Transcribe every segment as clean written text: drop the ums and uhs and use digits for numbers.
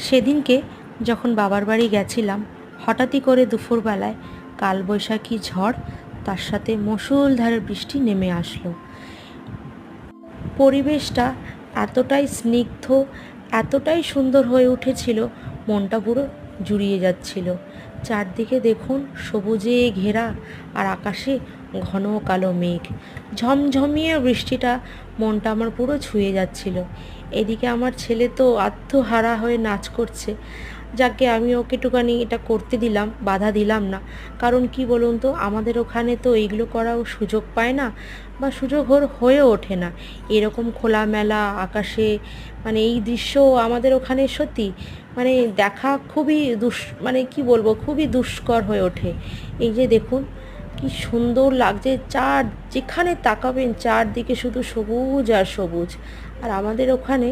সেদিনকে যখন বাবার বাড়ি গেছিলাম, হঠাৎই করে দুপুরবেলায় কালবৈশাখী ঝড়, তার সাথে মুষলধারে বৃষ্টি নেমে আসলো। পরিবেশটা এতটাই স্নিগ্ধ, এতটাই সুন্দর হয়ে উঠেছিল, মনটা পুরো জুড়িয়ে যাচ্ছিল। চারদিকে দেখুন সবুজে ঘেরা, আর আকাশে ঘন কালো মেঘ। ঝমঝমিয়ে বৃষ্টিটা মনটা আমার পুরো ছুঁয়ে যাচ্ছিল। এদিকে আমার ছেলে তো আত্মহারা হয়ে নাচ করছে। যাকে আমি ওকে একটুখানি এটা করতে দিলাম, বাধা দিলাম না। কারণ কি বলুন তো, আমাদের ওখানে তো এইগুলো করাও সুযোগ পায় না, বা সুযোগ হয়ে ওঠে না। এরকম খোলামেলা আকাশে মানে এই দৃশ্য আমাদের ওখানে সত্যি মানে দেখা খুবই মানে কি বলবো, খুবই দুষ্কর হয়ে ওঠে। এই যে দেখুন কি সুন্দর লাগছে, যেখানে তাকাবেন চারদিকে শুধু সবুজ আর সবুজ। আর আমাদের ওখানে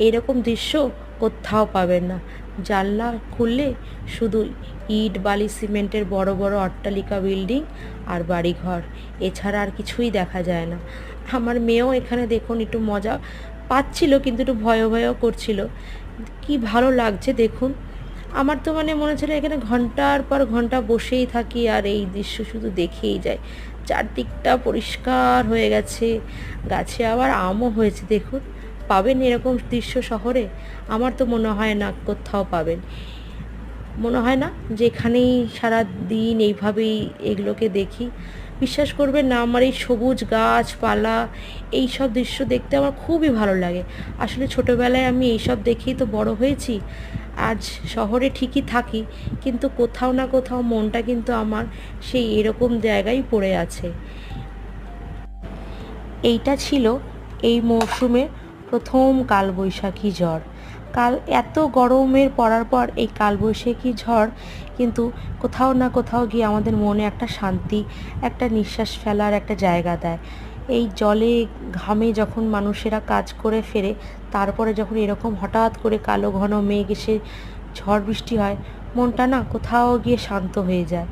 এরকম দৃশ্য কোথাও পাবেন না। জানলা খুললে শুধু ইট বালি সিমেন্টের বড় বড় অট্টালিকা, বিল্ডিং আর বাড়িঘর, এছাড়া আর কিছুই দেখা যায় না। আমার মেয়েও এখানে দেখুন একটু মজা পাচ্ছিল, কিন্তু একটু ভয় ভয়ও করছিল। কি ভালো লাগছে দেখুন। আমার তো মানে মনে হচ্ছিল এখানে ঘন্টার পর ঘন্টা বসেই থাকি আর এই দৃশ্য শুধু দেখেই যাই। চারদিকটা পরিষ্কার হয়ে গেছে, গাছে আবার আমও হয়েছে দেখুন। পাবেন এরকম দৃশ্য শহরে? আমার তো মনে হয় না কোথাও পাবেন। মনে হয় না যে এখানেই সারা দিন এইভাবেই এগুলোকে দেখি। বিশ্বাস করবেন না, আমার এই সবুজ গাছপালা, এই সব দৃশ্য দেখতে আমার খুবই ভালো লাগে। আসলে ছোটোবেলায় আমি এইসব দেখেই তো বড় হয়েছি। আজ শহরে ঠিকই থাকি, কিন্তু কোথাও না কোথাও মনটা কিন্তু আমার সেই এরকম জায়গায় পড়ে আছে। এইটা ছিল এই মরশুমের প্রথম কালবৈশাখী ঝড়। এত গরমের পড়ার পর এই কালবৈশাখী ঝড় কিন্তু কোথাও না কোথাও গিয়ে আমাদের মনে একটা শান্তি, একটা নিঃশ্বাস ফেলার একটা জায়গা দেয়। এই জলে ঘামে যখন মানুষেরা কাজ করে ফেরে, তারপরে যখন এরকম হঠাৎ করে কালো ঘন মেঘ এসে ঝড় বৃষ্টি হয়, মনটা না কোথাও গিয়ে শান্ত হয়ে যায়।